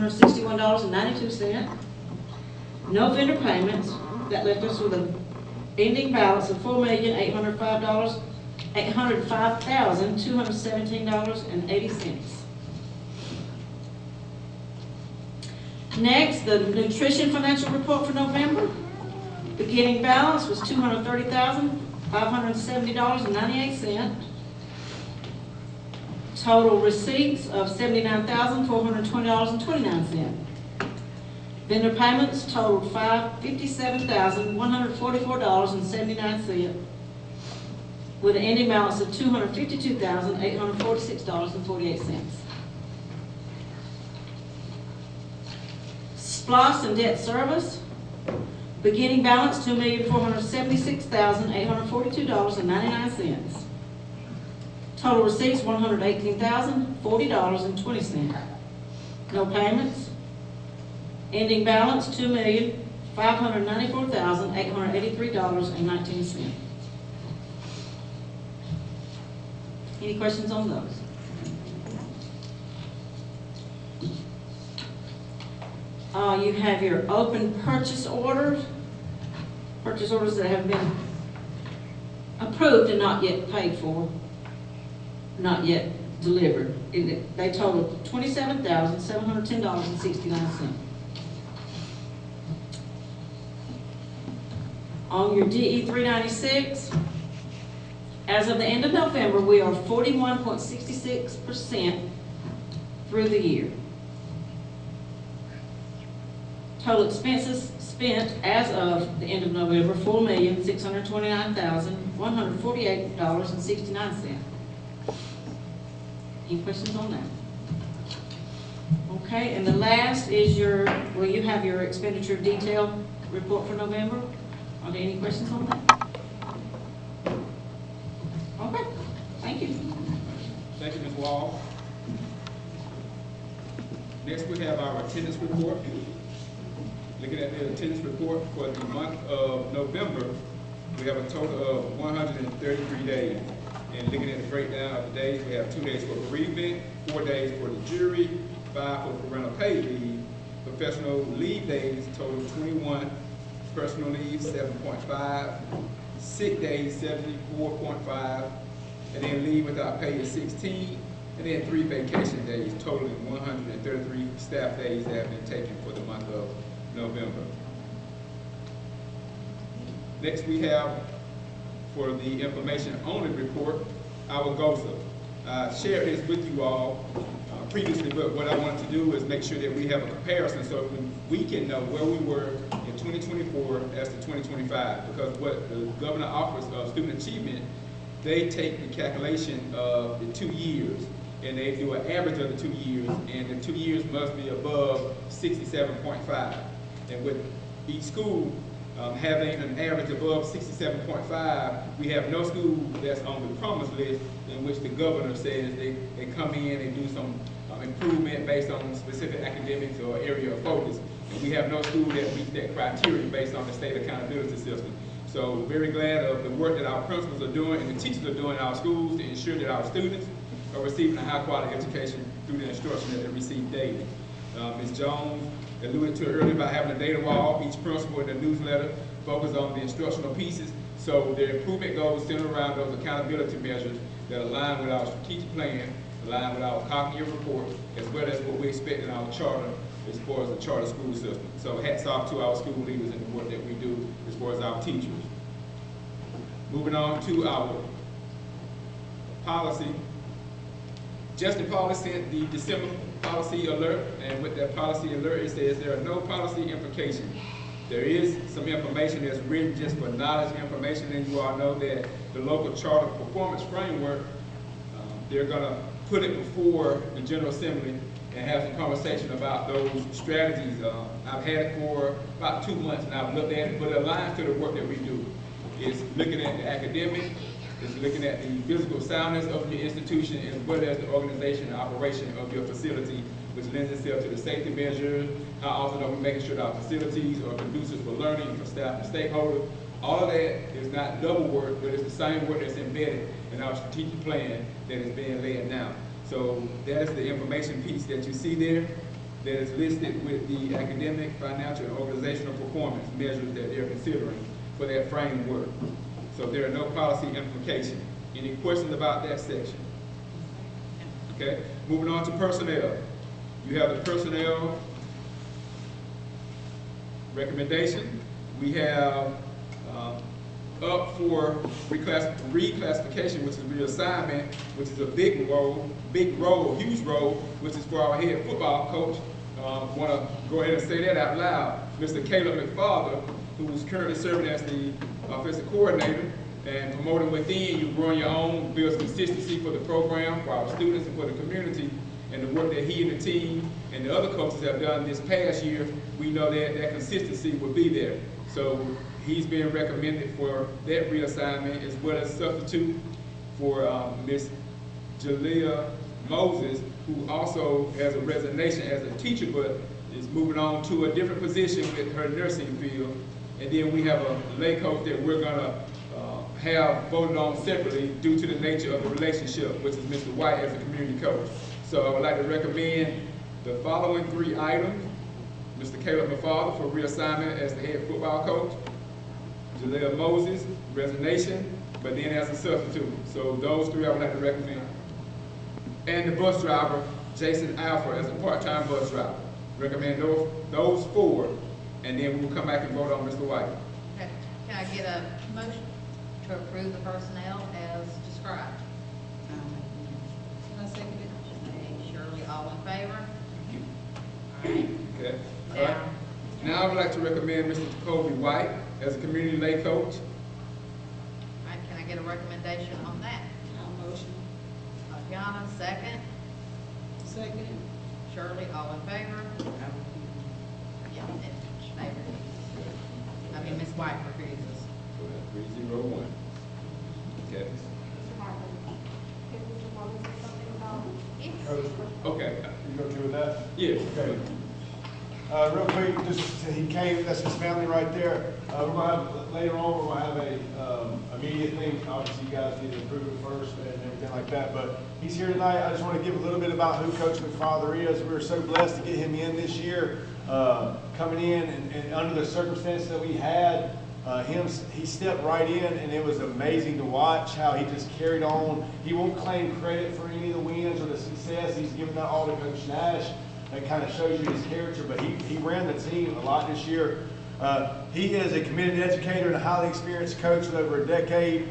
$161.92. No vendor payments. That left us with an ending balance of $805,217.80. Next, the nutrition financial report for November. Beginning balance was $230,570.98. Total receipts of $79,420.29. Vendor payments totaled $557,144.79, with an ending balance of $252,846.48. SPLOS and debt service. Beginning balance $2,476,842.99. Total receipts $118,040.20. No payments. Ending balance $2,594,883.19. Any questions on those? You have your open purchase orders that have been approved and not yet paid for, not yet delivered. They total $27,710.69. On your DE 396, as of the end of November, we are 41.66% through the year. Total expenses spent as of the end of November, $4,629,148.69. Any questions on that? Okay, and the last is you have your expenditure detail report for November. Are there any questions on that? Okay, thank you. Thank you, Ms. Wall. Next, we have our attendance report. Looking at the attendance report for the month of November, we have a total of 133 days. And looking at the breakdown of the days, we have 2 days for bereavement, 4 days for the jury, 5 for parental pay leave, professional leave days total 21, personal leave 7.5, sick days 74.5, and then leave without pay is 16, and then 3 vacation days, totaling 133 staff days that have been taken for the month of November. Next, we have for the information only report, our GOSA. I shared this with you all previously, but what I want to do is make sure that we have a comparison so we can know where we were in 2024 as to 2025, because what the governor offers of student achievement, they take the calculation of the 2 years and they do an average of the 2 years, and the 2 years must be above 67.5. And with each school having an average above 67.5, we have no school that's on the promise list in which the governor says they come in and do some improvement based on specific academics or area of focus. And we have no school that meets that criteria based on the state accountability system. So very glad of the work that our principals are doing and the teachers are doing in our schools to ensure that our students are receiving a high quality education through the instruction that they receive daily. Ms. Jones alluded to it earlier about having a data wall. Each principal in the newsletter focus on the instructional pieces. So the improvement goals center around those accountability measures that align with our strategic plan, align with our cognitive report, as well as what we expect in our charter as far as the charter school system. So hats off to our school leaders and the work that we do as far as our teachers. Moving on to our policy. Justin Pauley sent the December policy alert, and with that policy alert, it says there are no policy implications. There is some information that's written just for knowledge information, and you all know that the local charter performance framework, they're gonna put it before the General Assembly and have some conversation about those strategies. I've had it for about 2 months and I've looked at it, but it aligns to the work that we do. It's looking at the academic, it's looking at the physical soundness of your institution, as well as the organization and operation of your facility, which lends itself to the safety measures. How often are we making sure that our facilities are conducive for learning for staff and stakeholders? All of that is not double work, but it's the same work that's embedded in our strategic plan that is being laid down. So that is the information piece that you see there. that is listed with the academic, financial, and organizational performance measures that they're considering for that framework. So there are no policy implications. Any questions about that section? Okay, moving on to personnel. You have the personnel recommendation. We have up for reclassification, which is reassignment, which is a big role, huge role, which is for our head football coach. Want to go ahead and say that out loud. Mr. Caleb McFarland, who is currently serving as the offensive coordinator, and promoting within, you growing your own, builds consistency for the program, for our students, and for the community, and the work that he and the team and the other coaches have done this past year. We know that that consistency will be there. So he's being recommended for that reassignment, as well as substitute for Ms. Jalea Moses, who also has a resignation as a teacher, but is moving on to a different position with her nursing field. And then we have a lay coach that we're gonna have voted on separately due to the nature of the relationship, which is Mr. White as a community coach. So I would like to recommend the following 3 items. Mr. Caleb McFarland for reassignment as the head football coach. Jalea Moses, resignation, but then as a substitute. So those 3 I would like to recommend. And the bus driver, Jason Alford, as a part-time bus driver. Recommend those 4, and then we'll come back and vote on Mr. White. Okay. Can I get a motion to approve the personnel as described? I second it. Shirley, all in favor? Okay. All right. Now I would like to recommend Mr. Jacoby White as a community lay coach. All right, can I get a recommendation on that? I'll motion. Tatiana, second. Second it. Shirley, all in favor? Yeah, and Schneider. I mean, Ms. White refuses. 301. Okay. Yes. Okay. You okay with that? Yes. Okay. Real quick, just he came. That's his family right there. We're gonna have later on. We're gonna have a immediate thing. Obviously, you guys need to approve it first and everything like that. But he's here tonight. I just want to give a little bit about who Coach McFarland is. We were so blessed to get him in this year, coming in and under the circumstances that we had. He stepped right in, and it was amazing to watch how he just carried on. He won't claim credit for any of the wins or the success. He's given that all to Coach Nash. That kind of shows you his character, but he ran the team a lot this year. He is a committed educator and a highly experienced coach with over a decade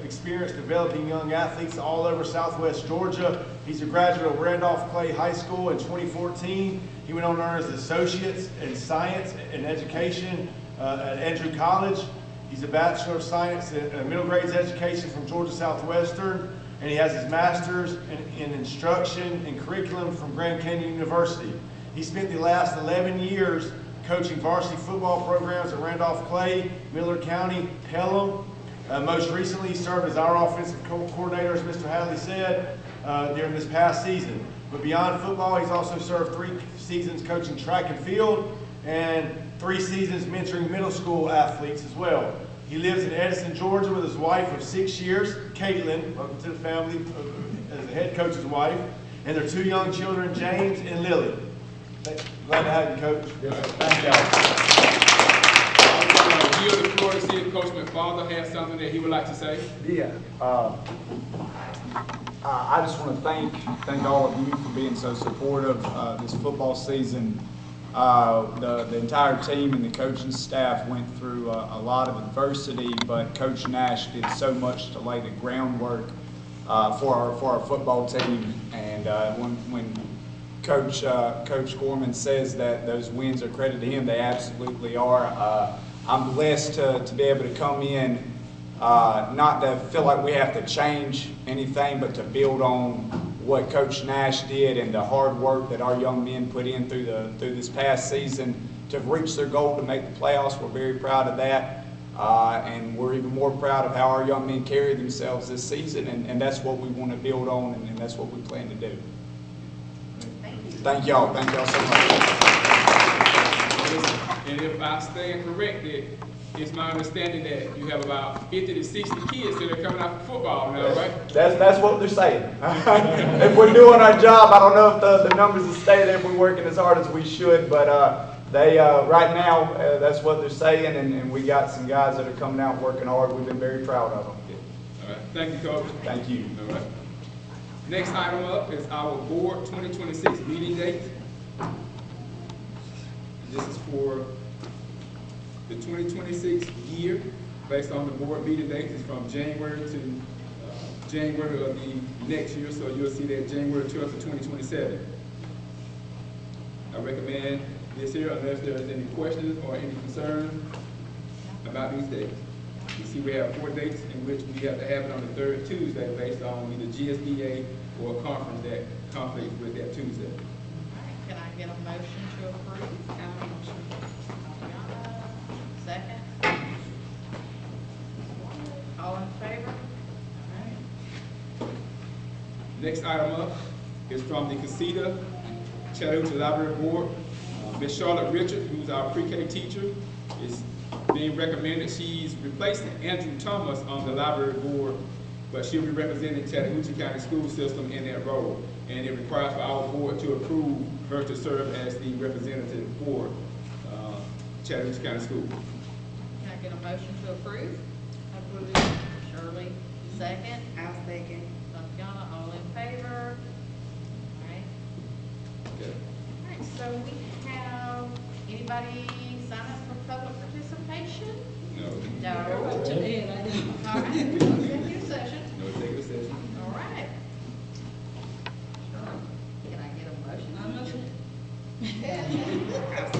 experience developing young athletes all over Southwest Georgia. He's a graduate of Randolph Clay High School in 2014. He went on to earn his associates in science and education at Andrew College. He's a Bachelor of Science in middle grades education from Georgia Southwestern, and he has his master's in instruction and curriculum from Grand Canyon University. He spent the last 11 years coaching varsity football programs at Randolph Clay, Miller County, Pelham. Most recently, he served as our offensive coordinator, as Mr. Hadley said, during this past season. But beyond football, he's also served 3 seasons coaching track and field and 3 seasons mentoring middle school athletes as well. He lives in Edison, Georgia with his wife of 6 years, Caitlin, welcome to the family, as the head coach's wife, and their 2 young children, James and Lily. Glad to have you, Coach. Yes. Thank y'all. I'm going to yield the floor to see if Coach McFarland has something that he would like to say. Yeah. I just want to thank all of you for being so supportive this football season. The entire team and the coaching staff went through a lot of adversity, but Coach Nash did so much to lay the groundwork for our football team. And when Coach Gorman says that those wins are credited to him, they absolutely are. I'm blessed to be able to come in, not to feel like we have to change anything, but to build on what Coach Nash did and the hard work that our young men put in through this past season to reach their goal to make the playoffs. We're very proud of that, and we're even more proud of how our young men carried themselves this season, and that's what we want to build on, and that's what we plan to do. Thank y'all so much. And if I stand corrected, it's my understanding that you have about 50 to 60 kids that are coming out for football now, right? That's what they're saying. If we're doing our job, I don't know if the numbers will stay there if we're working as hard as we should, but they right now, that's what they're saying, and we got some guys that are coming out working hard. We've been very proud of them. All right, thank you, Coach. Thank you. All right. Next item up is our board 2026 meeting date. This is for the 2026 year, based on the board meeting dates. It's from January to January of the next year, so you'll see that January 12th of 2027. I recommend this here unless there's any questions or any concern about these dates. You see we have 4 dates in which we have to have it on the 3rd Tuesday based on either GSBA or a conference that conflicts with that Tuesday. All right, can I get a motion to approve? Tatiana, second. All in favor? All right. Next item up is from the Casita Chattahoochee Library Board. Ms. Charlotte Richard, who's our pre-K teacher, is being recommended. She's replacing Andrew Thomas on the library board, but she'll be representing Chattahoochee County School System in that role. And it requires for our board to approve her to serve as the representative for Chattahoochee County School. Can I get a motion to approve? Approve. Shirley, second. I'll second. Tatiana, all in favor? All right. Okay. All right, so we have, anybody sign up for public participation? No. No. To Ed, I didn't. All right, executive session. No executive session. All right. Can I get a motion? My motion. I'll